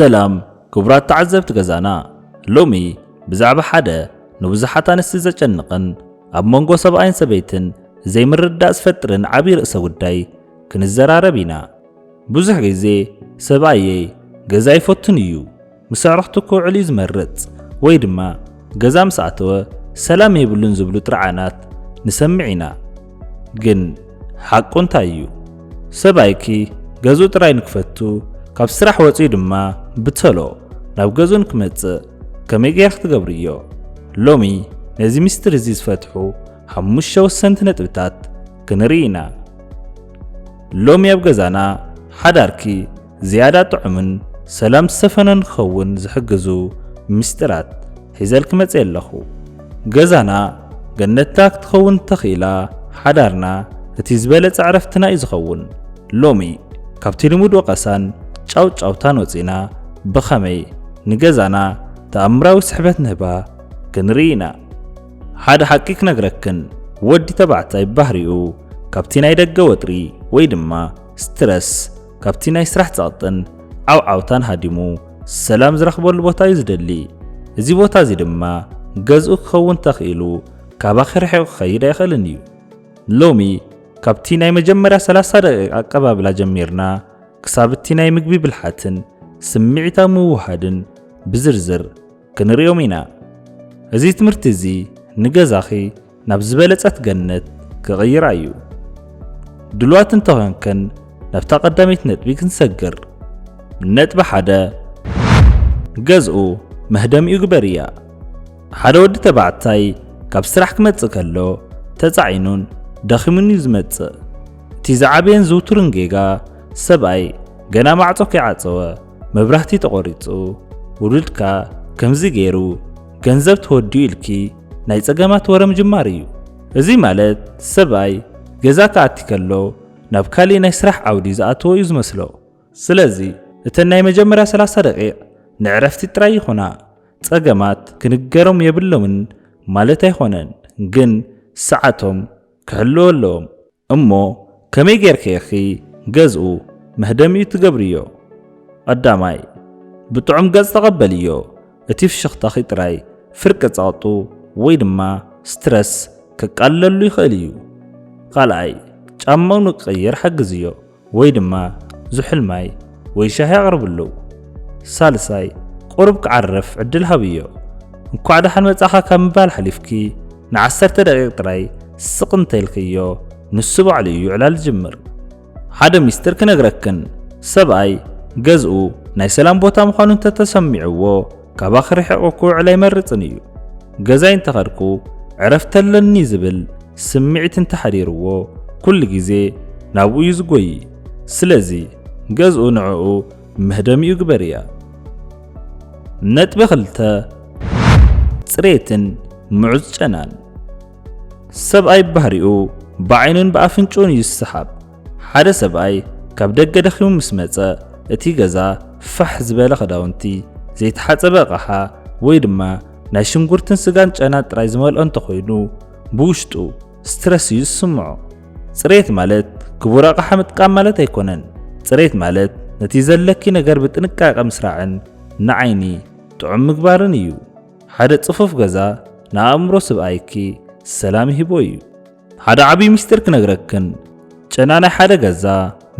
ሰላም ክቡራት ተዓዘብቲ ገዛና ሎሚ ብዛዕባ ሓደ ንብዙሓት ኣንስቲ ዘጨንቕን ኣብ መንጎ ሰብኣይን ሰበይትን ዘይምርዳእ ዝፈጥርን ዓብዪ ርእሰ ጉዳይ ክንዘራረብ ኢና። ብዙሕ ግዜ ሰብኣየይ ገዛ ይፈቱን እዩ ምስ ኣዕርኽቱ ክውዕል እዩ ዝመርጽ ወይ ድማ ገዛ ምስ ኣተወ ሰላም የብሉን ዝብሉ ጥርዓናት ንሰምዕ ኢና። ግን ሓቁ እንታይ እዩ? ሰብኣይኪ ገዝኡ ጥራይ ንክፈቱ ካብ ስራሕ ወፂኡ ድማ ብተሎ ናብ ገዝኡ ንክመጽእ ከመይ ጌርካ ክትገብርዮ? ሎሚ ነዚ ሚስጥር እዚ ዝፈትሑ 5 ወሰንቲ ነጥብታት ክንርኢ ኢና። ሎሚ ኣብ ገዛና ሓዳርኪ ዝያዳ ጥዑምን ሰላም ዝሰፈነን ክኸውን ዝሕግዙ ሚስጥራት ሒዘልክ መጽእ ኣለኹ። ገዛና ገነታ ክትኸውን ተኽኢላ ሓዳርና እቲ ዝበለጸ ዕረፍትና እዩ ዝኸውን። ሎሚ ካብቲ ልሙድ ወቀሳን ጫውጫውታን ወፂና ብኸመይ ንገዛና ተኣምራዊ ስሕበት ንህባ ክንርኢ ኢና። ሓደ ሓቂ ክነግረክን ወዲ ተባዕታይ ባህሪኡ ካብቲ ናይ ደገ ወጥሪ ወይ ድማ ስትረስ ካብቲ ናይ ስራሕ ጸቕጥን ዓውዓውታን ሃዲሙ ሰላም ዝረኽበሉ ቦታ እዩ ዝደሊ። እዚ ቦታ እዚ ድማ ገዝኡ ክኸውን ተኽኢሉ ካባኺ ርሒቑ ክኸይድ ኣይኽእልን እዩ። ሎሚ ካብቲ ናይ መጀመርያ 30 ደቂቓ ኣቀባብላ ጀሚርና ክሳብ እቲ ናይ ምግቢ ብልሓትን ስምዒታዊ ምውሃድን ብዝርዝር ክንሪኦም ኢና። እዚ ትምህርቲ እዚ ንገዛኺ ናብ ዝበለጸት ገነት ክቕይራ እዩ። ድልዋት እንተኾንከን ናብታ ቀዳሚት ነጥቢ ክንሰግር። ነጥቢ 1 ገዝኡ መህደሚኡ ግበር እያ። ሓደ ወዲ ተባዕታይ ካብ ስራሕ ክመጽእ ከሎ ተጻዒኑን ደኺሙን እዩ ዝመጽእ። እቲ ዝዓበየን ዝውቱርን ጌጋ ሰብኣይ ገና ማዕጾ ከይዓፀወ መብራህቲ ተቖሪጹ ውሉድካ ከምዚ ገይሩ ገንዘብ ተወዲኡ ኢልኪ ናይ ጸገማት ወረ ምጅማር እዩ። እዚ ማለት ሰብኣይ ገዛ ክኣቲ ከሎ ናብ ካሊእ ናይ ስራሕ ዓውዲ ዝኣተወ እዩ ዝመስሎ። ስለዚ እተን ናይ መጀመርያ 30 ደቂቕ ንዕረፍቲ ጥራይ ይኹና። ጸገማት ክንገሮም የብሎምን ማለት ኣይኾነን፣ ግን ሰዓቶም ክሕልው ኣለዎም። እሞ ከመይ ጌርካ ኢኺ ገዝኡ መህደሚኡ ትገብርዮ? ቀዳማይ ብጥዑም ገጽ ተቐበልዮ። እቲ ፍሽኽታኺ ጥራይ ፍርቂ ጸቕጡ ወይ ድማ ስትረስ ክቃለሉ ይኽእል እዩ። ካልኣይ ጫማው ንክቕይር ሓግዝዮ ወይ ድማ ዝሑል ማይ ወይ ሻሂ ኣቕርብሉ። ሳልሳይ ቁርብ ክዓርፍ ዕድል ሃብዮ። እንኳዕ ደሓን መጻኻ ካብ ምባል ሓሊፍኪ ን10 ደቂቕ ጥራይ ስቕ እንተይልክዮ ንሱ ባዕሉ እዩ ዕላል ዝጅምር። ሓደ ሚስጥር ክነግረክን ሰብኣይ ገዝኡ ናይ ሰላም ቦታ ምዃኑ እንተተሰሚዕዎ ካባኺ ርሒቑ ክውዕል ኣይመርጽን እዩ። ገዛይ እንተኸድኩ ዕረፍቲ ኣለኒ ዝብል ስምዒት እንተሓዲርዎ ኩሉ ግዜ ናብኡ እዩ ዝጎይ። ስለዚ ገዝኡ ንዕኡ መህደሚኡ ግበር እያ። ነጥቢ 2 ጽሬትን ምዑዝ ጨናን። ሰብኣይ ባህሪኡ ብዓይኑን ብኣፍንጩን እዩ ዝስሓብ። ሓደ ሰብኣይ ካብ ደገ ደኺሙ ምስ መጸ እቲ ገዛ ፋሕ ዝበለ ክዳውንቲ ዘይተሓጸበ ኣቕሓ ወይ ድማ ናይ ሽንጉርትን ስጋን ጨና ጥራይ ዝመልኦ እንተኾይኑ ብውሽጡ ስትረስ እዩ ዝስምዖ። ጽሬት ማለት ክቡር ኣቕሓ ምጥቃም ማለት ኣይኮነን። ጽሬት ማለት ነቲ ዘለኪ ነገር ብጥንቃቐ ምስራዕን ንዓይኒ ጥዑም ምግባርን እዩ። ሓደ ጽፉፍ ገዛ ንኣእምሮ ሰብኣይኪ ሰላም ይሂቦ እዩ። ሓደ ዓብዪ ሚስጥር ክነግረክን ጨና ናይ ሓደ ገዛ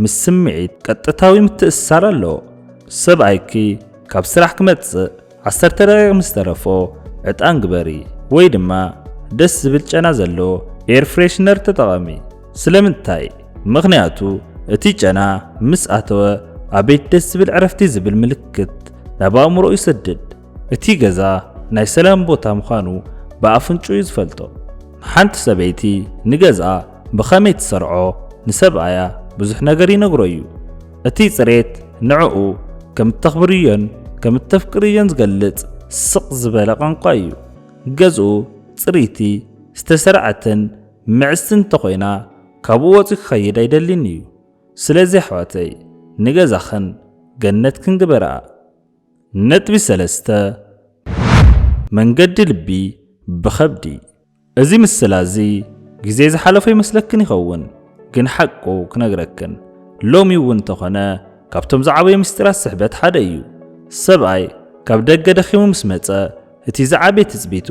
ምስ ስምዒት ቀጥታዊ ምትእስሳር ኣለዎ። ሰብኣይኪ ካብ ስራሕ ክመጽእ 10 ደቂቕ ምስ ተረፎ ዕጣን ግበሪ ወይ ድማ ደስ ዝብል ጨና ዘለዎ ኤር ፍሬሽነር ተጠቐሚ። ስለምንታይ? ምኽንያቱ እቲ ጨና ምስ ኣተወ ኣቤት ደስ ዝብል ዕረፍቲ ዝብል ምልክት ናብ ኣእምሮ ይሰድድ። እቲ ገዛ ናይ ሰላም ቦታ ምዃኑ ብኣፍንጩ እዩ ዝፈልጦ። ሓንቲ ሰበይቲ ንገዝኣ ብኸመይ ትሰርዖ ንሰብኣያ ብዙሕ ነገር ይነግሮ እዩ። እቲ ጽሬት ንዕኡ ከም እተኽብርዮን ከም እተፍቅርዮን ዝገልጽ ስቕ ዝበለ ቋንቋ እዩ። ገዝኡ ጽሪቲ ዝተሰርዓትን ምዕስትን እንተኾይና ካብኡ ወፂኡ ክኸይድ ኣይደሊን እዩ። ስለዚ ኣሕዋተይ ንገዛኽን ገነት ክንግበርኣ። ነጥቢ 3 መንገዲ ልቢ ብኸብዲ። እዚ ምስላ እዚ ግዜ ዝሓለፈ ይመስለክን ይኸውን፣ ግን ሓቁ ክነግረክን ሎሚ እውን እንተኾነ ካብቶም ዝዓበየ ምስጢራት ስሕበት ሓደ እዩ። ሰብኣይ ካብ ደገ ደኺሙ ምስ መጸ እቲ ዝዓበየ ትጽቢቱ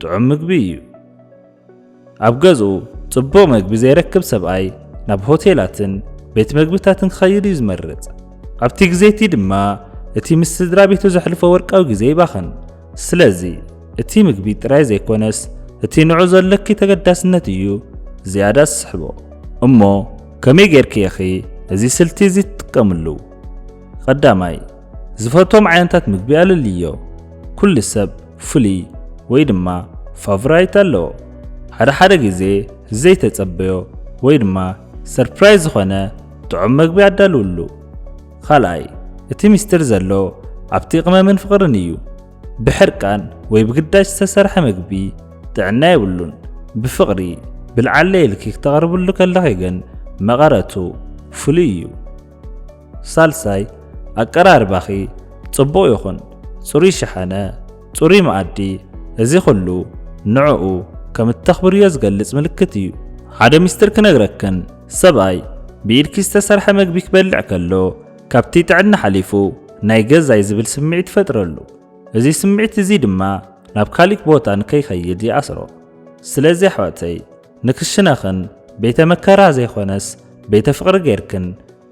ጥዑም ምግቢ እዩ። ኣብ ገዝኡ ጽቡቕ ምግቢ ዘይረክብ ሰብኣይ ናብ ሆቴላትን ቤት ምግብታትን ክኸይድ እዩ ዝመርጽ። ኣብቲ ግዜ እቲ ድማ እቲ ምስ ስድራ ቤቱ ዘሕልፎ ወርቃዊ ግዜ ይባኽን። ስለዚ እቲ ምግቢ ጥራይ ዘይኮነስ እቲ ንዑ ዘለኪ ተገዳስነት እዩ ዝያዳ ዝስሕቦ። እሞ ከመይ ጌርኪ ኢኺ እዚ ስልቲ እዚ ትጥቀምሉ? ቀዳማይ ዝፈትዎም ዓይነታት ምግቢ ኣለልዮ። ኩሉ ሰብ ፍሉይ ወይ ድማ ፋቮራይት ኣለዎ። ሓደ ግዜ ዘይተጸበዮ ወይ ድማ ሰርፕራይዝ ዝኾነ ጥዑም ምግቢ ያዳልውሉ። ካልኣይ እቲ ሚስጥር ዘሎ ኣብቲ ቅመምን ፍቕርን እዩ። ብሕርቃን ወይ ብግዳጅ ዝተሰርሐ ምግቢ ጥዕና የብሉን። ብፍቕሪ ብልዓለየ ልኪ ክተቕርብሉ ከለኺ ግን መቐረቱ ፍሉይ እዩ። ሳልሳይ ኣቀራርባኺ ጽቡቕ ይኹን። ጽሩይ ሸሓነ፣ ጽሩይ መኣዲ፣ እዚ ኩሉ ንዕኡ ከም እተኽብርዮ ዝገልጽ ምልክት እዩ። ሓደ ሚስጥር ክነግረክን ሰብኣይ ብኢድኪ ዝተሰርሐ ምግቢ ክበልዕ ከሎ ካብቲ ጥዕና ሓሊፉ ናይ ገዛይ ዝብል ስምዒት ይፈጥረሉ። እዚ ስምዒት እዚ ድማ ናብ ካሊእ ቦታ ንከይኸይድ ይኣስሮ። ስለዚ ኣሕዋተይ ንክሽነኽን ቤተ መከራ ዘይኾነስ ቤተ ፍቕሪ ጌርክን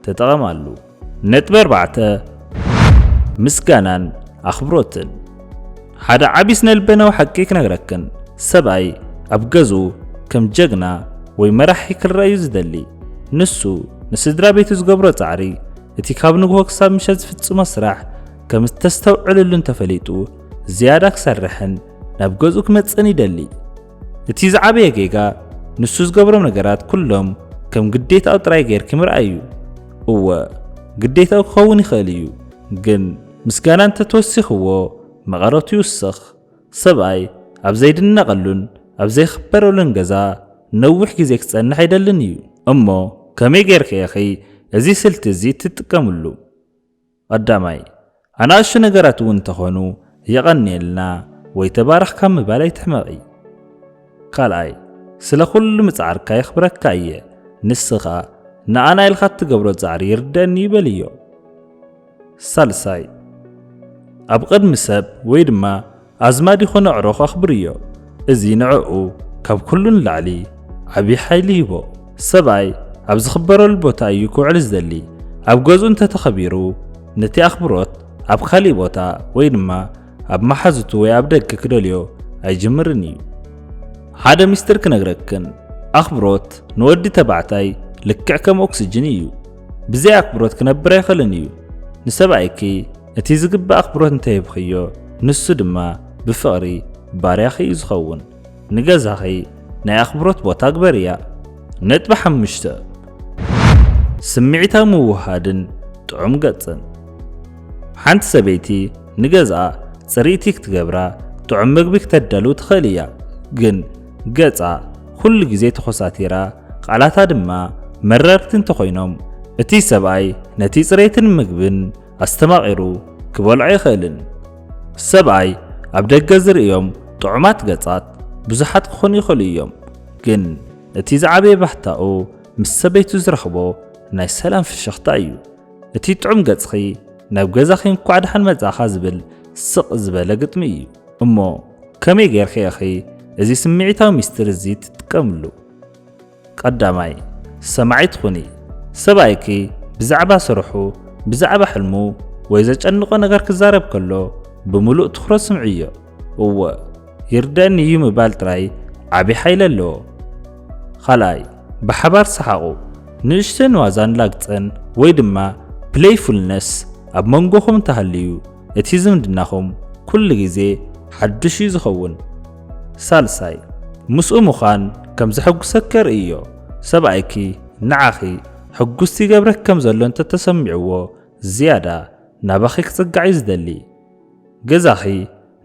ተጠቐማሉ። ነጥቢ 4 ምስጋናን ኣኽብሮትን። ሓደ ዓቢ ስነልበናዊ ሓቂ ክነግረክን ሰብኣይ ኣብ ገዝኡ ከም ጀግና ወይ መራሒ ክረአዩ ዝደሊ ንሱ ንስድራ ቤቱ ዝገብሮ ጻዕሪ እቲ ካብ ንግሆ ክሳብ ምሸት ዝፍጽሞ ስራሕ ከም ዝተስተውዕሉን ተፈሊጡ ዝያዳ ክሰርሕን ናብ ገዝኡ ክመጽን ይደሊ። እቲ ዝዓበየ ጌጋ ንሱ ዝገብሮም ነገራት ኩሎም ከም ግዴታው ጥራይ ጌርኪ ምርኣዩ። እወ ግዴታው ክኸውን ይኽእል እዩ፣ ግን ምስጋና እንተተወሲኽዎ መቐረቱ ይውስኽ። ሰብኣይ ኣብ ዘይድነቐሉን ኣብ ዘይኽበረሉን ገዛ ነዊሕ ግዜ ክጸንሕ አይደልን እዩ። እሞ ከመይ ጌርኪ ኢኺ እዚ ስልቲ እዚ ትጥቀምሉ? ቀዳማይ ኣናእሽቱ ነገራት እውን እንተኾኑ የቐኒየልና ወይ ተባረኽካ ምባል ኣይትሕመቒ። ካልኣይ ስለ ኩሉ ምጽዓርካ የኽብረካ እየ፣ ንስኻ ንኣና ኢልካ እትገብሮ ጻዕሪ ይርደአኒ ይበል እዮ። ሳልሳይ ኣብ ቅድሚ ሰብ ወይ ድማ ኣዝማድ ይኹን ኣዕሩኽ ኣኽብር እዮ። እዚ ንዕኡ ካብ ኩሉ ንላዕሊ ዓብዪ ሓይሊ ይቦ። ሰብኣይ ኣብ ዝኽበረሉ ቦታ እዩ ክውዕል ዝደሊ። ኣብ ገዝኡ እንተተኸቢሩ ነቲ ኣኽብሮት ኣብ ካሊእ ቦታ ወይ ድማ ኣብ ማሓዙቱ ወይ ኣብ ደገ ክደልዮ ኣይጅምርን እዩ። ሓደ ሚስጥር ክነግረክን ኣኽብሮት ንወዲ ተባዕታይ ልክዕ ከም ኦክሲጅን እዩ። ብዘይ ኣኽብሮት ክነብር ኣይኽእልን እዩ። ንሰብኣይኪ እቲ ዝግባእ ኣኽብሮት እንተሂብኽዮ ንሱ ድማ ብፍቕሪ ባርያኺ እዩ ዝኸውን። ንገዛኺ ናይ ኣኽብሮት ቦታ ግበርያ። ነጥቢ 5 ስምዒታዊ ምውሃድን ጥዑም ገጽን። ሓንቲ ሰበይቲ ንገዝኣ ጽሪቲ ክትገብራ ጥዑም ምግቢ ክተዳሉ ትኽእል እያ፣ ግን ገጻ ኩሉ ግዜ ተኾሳቲራ ቃላታ ድማ መረርቲ እንተኾይኖም እቲ ሰብኣይ ነቲ ጽሬትን ምግብን ኣስተማቒሩ ክበልዖ ይኽእልን። ሰብኣይ ኣብ ደገ ዝርእዮም ጥዑማት ገጻት ብዙሓት ክኾኑ ይኽእሉ እዮም፣ ግን እቲ ዝዓበየ ባህታኡ ምስ ሰበይቱ ዝረኽቦ ናይ ሰላም ፍሽኽታ እዩ። እቲ ጥዑም ገጽኺ ናብ ገዛኺ እንኳዕ ደሓን መጻእኻ ዝብል ስቕ ዝበለ ግጥሚ እዩ። እሞ ከመይ ጌርኪ ኢኺ እዚ ስምዒታዊ ሚስጥር እዚ ትጥቀምሉ? ቀዳማይ ሰማዒት ኩኒ። ሰብኣይኪ ብዛዕባ ስርሑ፣ ብዛዕባ ሕልሙ ወይ ዘጨንቆ ነገር ክዛረብ ከሎ ብምሉእ ትኹረት ስምዕዮ። እወ ይርደአኒ እዩ ምባል ጥራይ ዓብዪ ሓይሊ ኣለዎ። ካልኣይ ብሓባር ሰሓቑ። ንእሽተን ዋዛን ላግፀን ወይ ድማ ፕሌይፉልነስ ኣብ መንጎኹም እንተሃልዩ እቲ ዝምድናኹም ኩሉ ግዜ ሓድሽ እዩ ዝኸውን። ሳልሳይ ምስኡ ምዃን ከም ዘሐጉሰከ ርእዮ። ሰብኣይኪ ንዓኺ ሕጉስቲ ይገብረክ ከም ዘሎ እንተተሰሚዕዎ ዝያዳ ናባኺ ክጽጋዕ እዩ ዝደሊ። ገዛኺ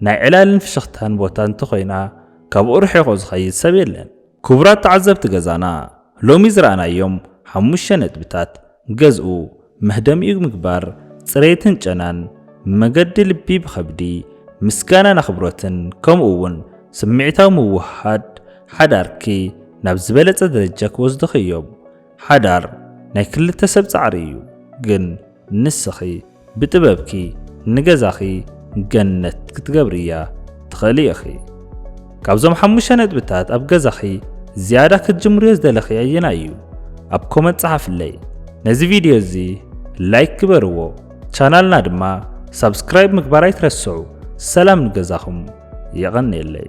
ናይ ዕላልን ፍሽኽታን ቦታ እንተኾይና ካብኡ ርሒቑ ዝኸይድ ሰብ የለን። ክቡራት ተዓዘብቲ ገዛና ሎሚ ዝረኣናዮም 5 ነጥብታት ገዝኡ መህደሚኡ ምግባር፣ ጽሬትን ጨናን፣ መገዲ ልቢ ብኸብዲ፣ ምስጋናን ኣኽብሮትን ከምኡ እውን ስምዒታዊ ምውሃድ ሓዳርኪ ናብ ዝበለጸ ደረጃ ክወስድኺ እዮም። ሓዳር ናይ ክልተ ሰብ ጻዕሪ እዩ፣ ግን ንስኺ ብጥበብኪ ንገዛኺ ገነት ክትገብርያ ትኽእል ኢኺ። ካብዞም 5 ነጥብታት ኣብ ገዛኺ ዝያዳ ክትጅምርዮ ዝደለኺ ኣየና እዩ? ኣብ ኮመንት ጻሓፍለይ። ነዚ ቪድዮ እዚ ላይክ ግበርዎ፣ ቻናልና ድማ ሰብስክራይብ ምግባር ኣይትረስዑ። ሰላም ንገዛኹም ይቐኒየለይ።